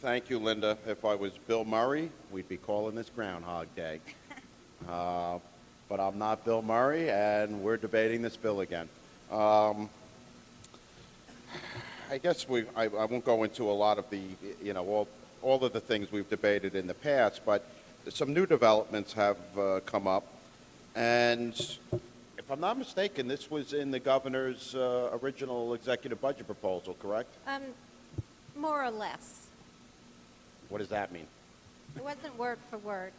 Thank you, Linda. If I was Bill Murray, we'd be calling this Groundhog Day. But I'm not Bill Murray, and we're debating this bill again. I guess I won't go into a lot of the, all of the things we've debated in the past, but some new developments have come up. And if I'm not mistaken, this was in the governor's original executive budget proposal, correct? More or less. What does that mean? It wasn't word for word.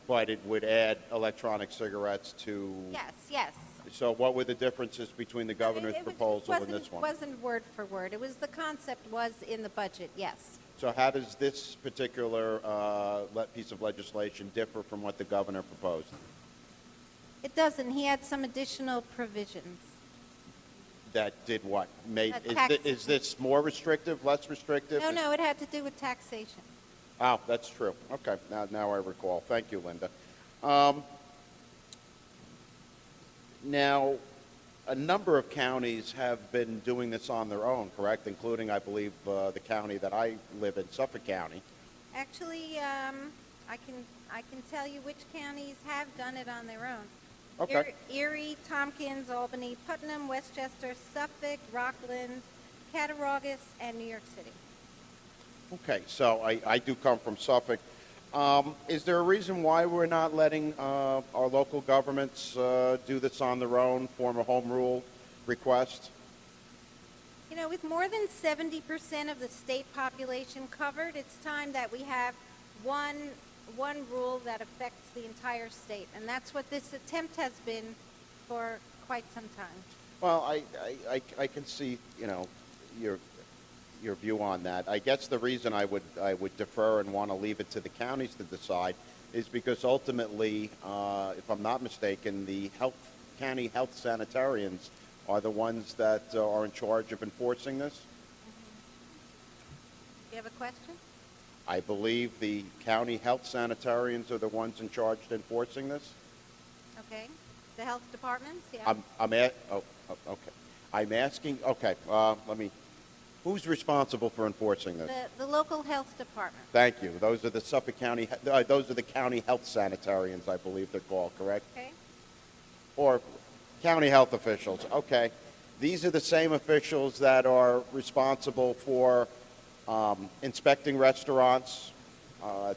But it would add electronic cigarettes to... Yes, yes. So what were the differences between the governor's proposal and this one? It wasn't word for word. It was the concept was in the budget, yes. So how does this particular piece of legislation differ from what the governor proposed? It doesn't. He had some additional provisions. That did what? Is this more restrictive, less restrictive? No, it had to do with taxation. Oh, that's true. Okay, now I recall. Thank you, Linda. Now, a number of counties have been doing this on their own, correct? Including, I believe, the county that I live in, Suffolk County. Actually, I can tell you which counties have done it on their own. Okay. Erie, Tompkins, Albany, Putnam, Westchester, Suffolk, Rockland, Cattaraugus, and New York City. Okay, so I do come from Suffolk. Is there a reason why we're not letting our local governments do this on their own, form a home rule request? You know, with more than 70% of the state population covered, it's time that we have one rule that affects the entire state, and that's what this attempt has been for quite some time. Well, I can see, your view on that. I guess the reason I would defer and want to leave it to the counties to decide is because ultimately, if I'm not mistaken, the county health sanitarians are the ones that are in charge of enforcing this. You have a question? I believe the county health sanitarians are the ones in charge of enforcing this. Okay. The health departments, yeah. Okay. I'm asking, okay, who's responsible for enforcing this? The local health department. Thank you. Those are the Suffolk County, those are the county health sanitarians, I believe they're called, correct? Okay. Or county health officials, okay. These are the same officials that are responsible for inspecting restaurants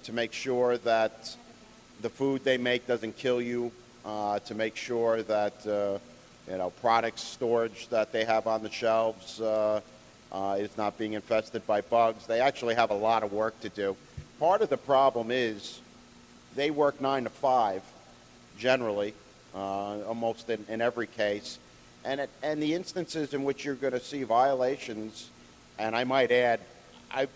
to make sure that the food they make doesn't kill you, to make sure that products storage that they have on the shelves is not being infested by bugs. They actually have a lot of work to do. Part of the problem is they work 9 to 5 generally, almost in every case, and the instances in which you're going to see violations, and I might add,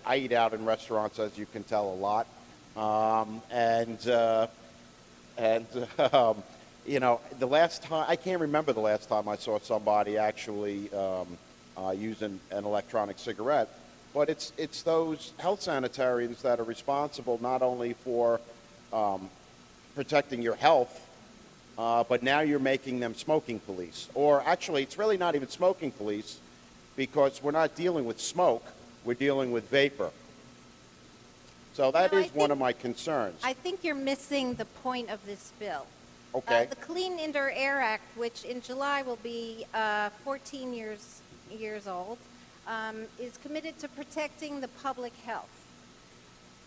I eat out in restaurants, as you can tell, a lot. The last time, I can't remember the last time I saw somebody actually using an electronic cigarette, but it's those health sanitarians that are responsible not only for protecting your health, but now you're making them smoking police. Or actually, it's really not even smoking police, because we're not dealing with smoke. We're dealing with vapor. So that is one of my concerns. I think you're missing the point of this bill. Okay. The Clean Indoor Air Act, which in July will be 14 years old, is committed to protecting the public health,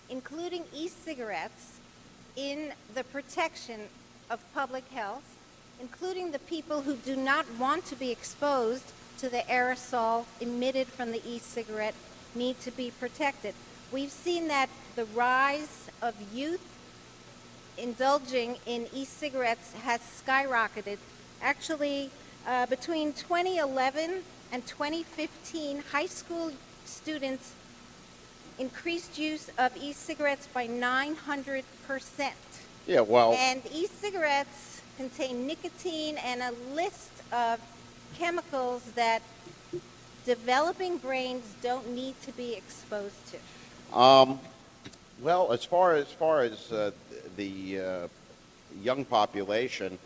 including e-cigarettes in the protection of public health, including the people who do not want to be exposed to the aerosol emitted from the e-cigarette need to be protected. We've seen that the rise of youth indulging in e-cigarettes has skyrocketed. Actually, between 2011 and 2015, high school students increased use of e-cigarettes by 900%. Yeah, well... And e-cigarettes contain nicotine and a list of chemicals that developing brains don't need to be exposed to. Well, as far as the young population,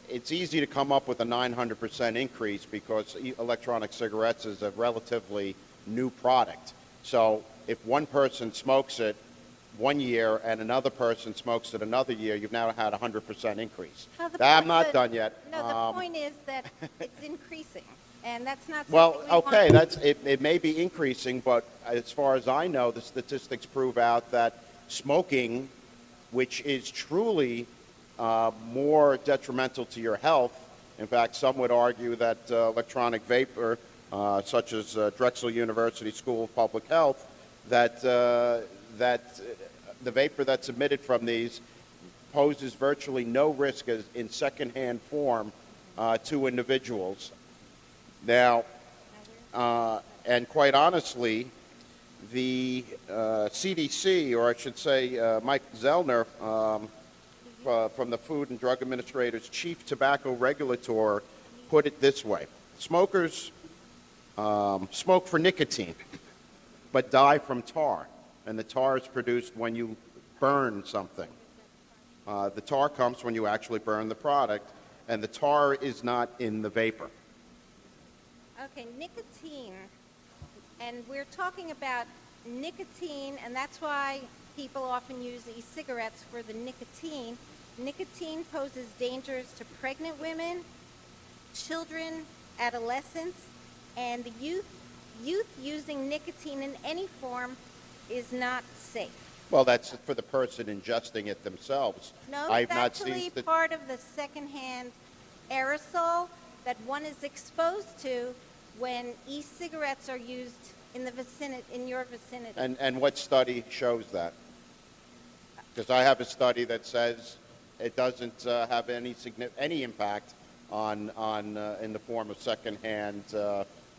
it's easy to come up with a 900% increase because electronic cigarettes is a relatively new product. So if one person smokes it one year and another person smokes it another year, you've now had a 100% increase. No, the I'm point- not done yet. No, the point is that it's increasing, and that's not something Well, we want. okay, it may be increasing, but as far as I know, the statistics prove out that smoking, which is truly more detrimental to your health. In fact, some would argue that electronic vapor, such as Drexel University School of Public Health, that the vapor that's emitted from these poses virtually no risk in secondhand form to individuals. Now, and quite honestly, the CDC, or I should say Mike Zellner, from the Food and Drug Administrator's chief tobacco regulator, put it this way. Smokers smoke for nicotine, but die from tar. And the tar is produced when you burn something. The tar comes when you actually burn the product, and the tar is not in the vapor. Okay, nicotine, and we're talking about nicotine, and that's why people often use e-cigarettes for the nicotine. Nicotine poses dangers to pregnant women, children, adolescents, and the youth using nicotine in any form is not safe. Well, that's for the person ingesting it themselves. No, I've it's not actually seen part of the secondhand aerosol that one is exposed to when e-cigarettes are used in the vicinity, in your vicinity. And what study shows that? Because I have a study that says it doesn't have any impact on in the form of secondhand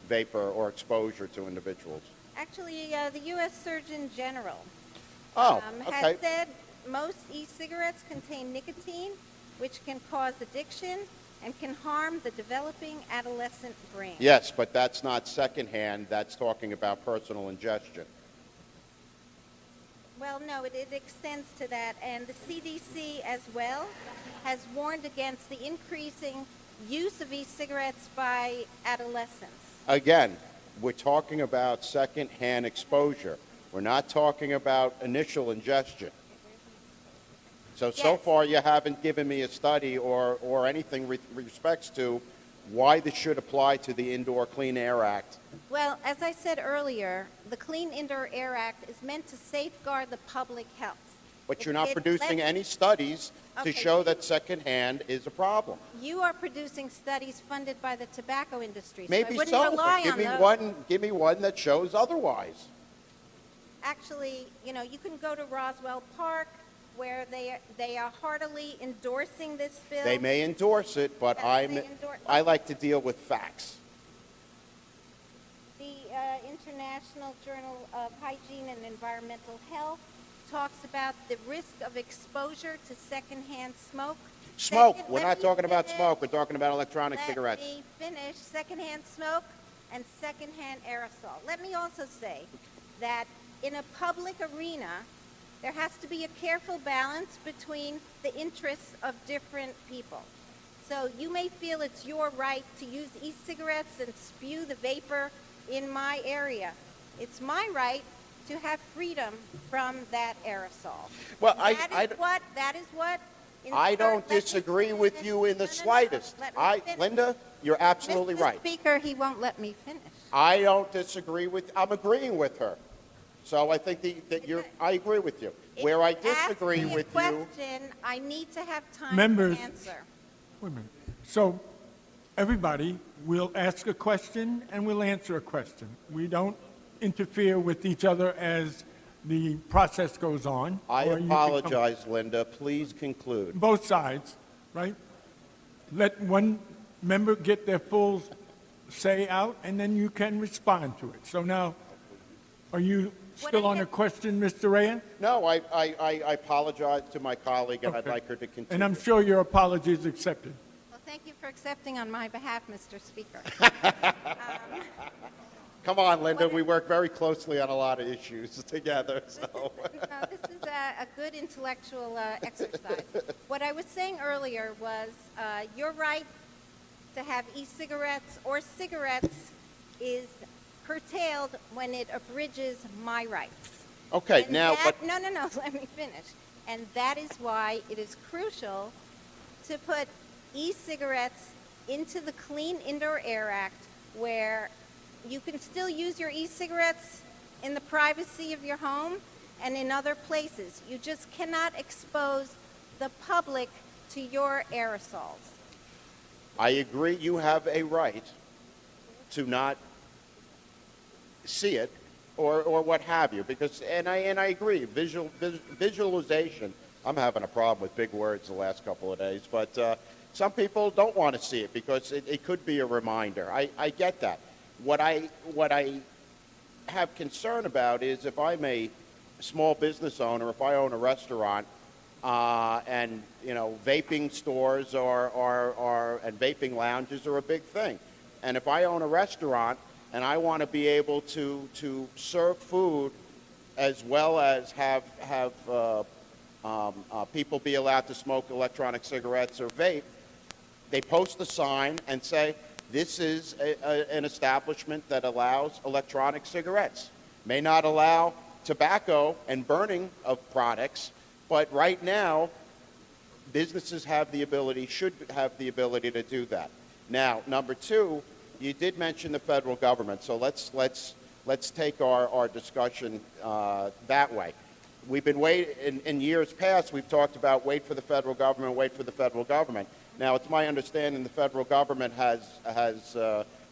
vapor or exposure to individuals. Actually, the U.S. Surgeon General Oh, has okay. said most e-cigarettes contain nicotine, which can cause addiction and can harm the developing adolescent brain. Yes, but that's not secondhand. That's talking about personal ingestion. Well, no, it extends to that, and the CDC as well has warned against the increasing use of e-cigarettes by adolescents. Again, we're talking about secondhand exposure. We're not talking about initial ingestion. So Yes. far you haven't given me a study or anything with respects to why this should apply to the Indoor Clean Air Act. Well, as I said earlier, the Clean Indoor Air Act is meant to safeguard the public health. But you're not It producing lets- any studies to Okay. show that secondhand is a problem. You are producing studies funded by the tobacco industry, so I Maybe wouldn't so, rely but give on me those. give me one that shows otherwise. Actually, you can go to Roswell Park, where they are heartily endorsing this bill. They may endorse it, but Yes, they endorse- I like to deal with facts. The International Journal of Hygiene and Environmental Health talks about the risk of exposure to secondhand smoke. Smoke. Second- We're let not me talking about finish. smoke. We're talking about electronic Let cigarettes. me finish. Secondhand smoke and secondhand aerosol. Let me also say that in a public arena, there has to be a careful balance between the interests of different people. So you may feel it's your right to use e-cigarettes and spew the vapor in my area. It's my right to have freedom from that aerosol. Well, That is what. I don't let me disagree with finish. you in the No, no, no. slightest. Let me finish. Linda, you're absolutely Mr. right. Speaker, he won't let me finish. I don't disagree with. I'm agreeing with her. So I think I agree with you. Where I If you ask disagree me a with you. question, I need to have time Members. to answer. Wait a minute. So everybody will ask a question and we'll answer a question. We don't interfere with each other as the process goes on. I or you can come- apologize, Linda. Please conclude. Both sides, right? Let one member get their full say out and then you can respond to it. So now, are you still on a question, Mr. Raia? No, I apologize to my colleague, and I'd Okay. like her to continue. And I'm sure your apology is accepted. Well, thank you for accepting on my behalf, Mr. Speaker. Come on, Linda. What We is- work very closely on a lot of issues together. So. No, this is a good intellectual exercise. What I was saying earlier was your right to have e-cigarettes or cigarettes is curtailed when it abridges my rights. Okay, And now, that, but no, let me finish. And that is why it is crucial to put e-cigarettes into the Clean Indoor Air Act, where you can still use your e-cigarettes in the privacy of your home and in other places. You just cannot expose the public to your aerosols. I agree you have a right to not see it or what have you, because, and I agree, visualization, I'm having a problem with big words the last couple of days, but some people don't want to see it because it could be a reminder. I get that. What I have concern about is if I'm a small business owner, if I own a restaurant, and vaping stores and vaping lounges are a big thing. And if I own a restaurant and I want to be able to serve food as well as have people be allowed to smoke electronic cigarettes or vape, they post a sign and say, this is an establishment that allows electronic cigarettes. May not allow tobacco and burning of products, but right now, businesses have the ability, should have the ability to do that. Now, number two, you did mention the federal government, so let's take our discussion that way. We've been waiting, in years past, we've talked about wait for the federal government, wait for the federal government. Now, it's my understanding the federal government has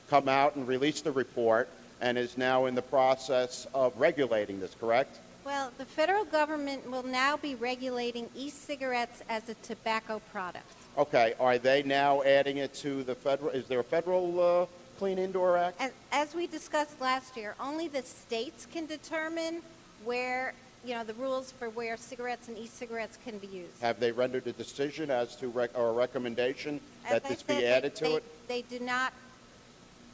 come out and released a report and is now in the process of regulating this, correct? Well, the federal government will now be regulating e-cigarettes as a tobacco product. Okay, are they now adding it to the federal, is there a federal Clean Indoor Act? As we discussed last year, only the states can determine where, the rules for where cigarettes and e-cigarettes can be used. Have they rendered a decision as to or a recommendation As that I this said, be added to it? They do not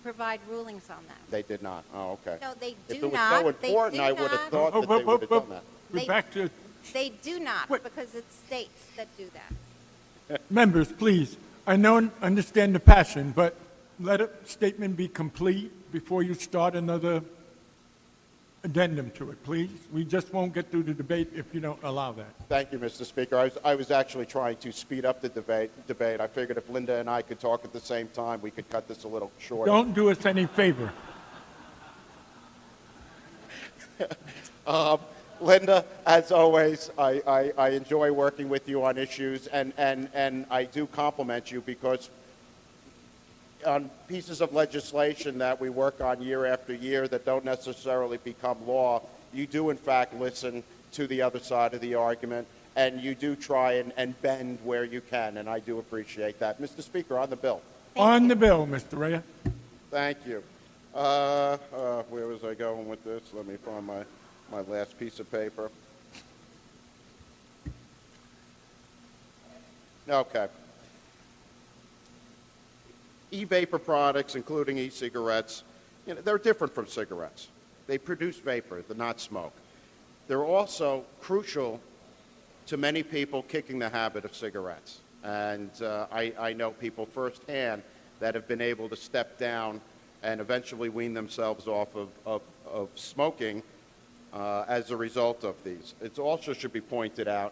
provide rulings on that. They did not. Oh, okay. No, they do If it was not. so They important, do I would have not. thought that they would have done that. We're They- back to, They do not, What? because it's states that do that. members, please. I know, understand the passion, but let a statement be complete before you start another addendum to it, please. We just won't get through the debate if you don't allow that. Thank you, Mr. Speaker. I was actually trying to speed up the debate. I figured if Linda and I could talk at the same time, we could cut this a little shorter. Don't do us any favor. Linda, as always, I enjoy working with you on issues, and I do compliment you because on pieces of legislation that we work on year after year that don't necessarily become law, you do in fact listen to the other side of the argument, and you do try and bend where you can, and I do appreciate that. Mr. Speaker, on the bill. On the bill, Mr. Raia. Thank you. Where was I going with this? Let me find my last piece of paper. Okay. E-vapor products, including e-cigarettes, they're different from cigarettes. They produce vapor, they're not smoke. They're also crucial to many people kicking the habit of cigarettes. And I know people firsthand that have been able to step down and eventually wean themselves off of smoking as a result of these. It also should be pointed out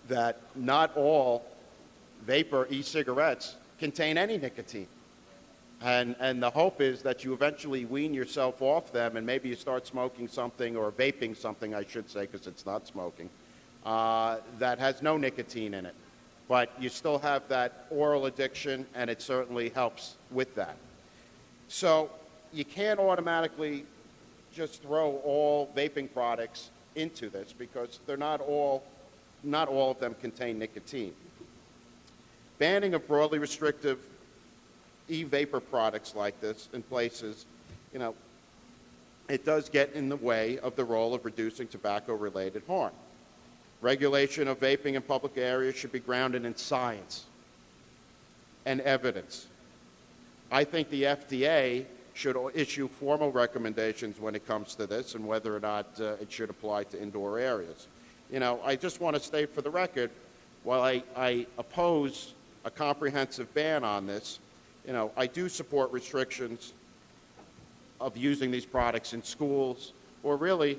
that not all vapor e-cigarettes contain any nicotine. And the hope is that you eventually wean yourself off them and maybe you start smoking something or vaping something, I should say, because it's not smoking, that has no nicotine in it. But you still have that oral addiction, and it certainly helps with that. So you can't automatically just throw all vaping products into this because they're not all of them contain nicotine. Banning of broadly restrictive e-vapor products like this in places, it does get in the way of the role of reducing tobacco-related harm. Regulation of vaping in public areas should be grounded in science and evidence. I think the FDA should issue formal recommendations when it comes to this and whether or not it should apply to indoor areas. I just want to state for the record, while I oppose a comprehensive ban on this, I do support restrictions of using these products in schools or really,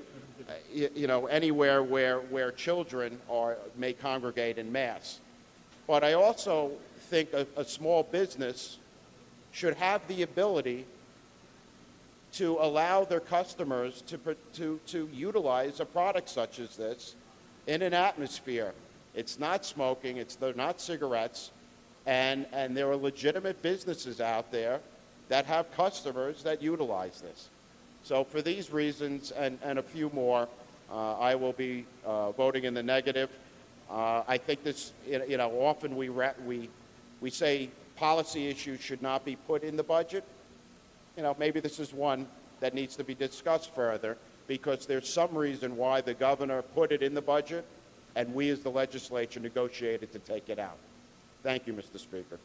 anywhere where children may congregate in mass. But I also think a small business should have the ability to allow their customers to utilize a product such as this in an atmosphere. It's not smoking, they're not cigarettes, and there are legitimate businesses out there that have customers that utilize this. So for these reasons and a few more, I will be voting in the negative. I think this, often we say policy issues should not be put in the budget. Maybe this is one that needs to be discussed further because there's some reason why the governor put it in the budget and we as the legislature negotiated to take it out. Thank you, Mr. Speaker.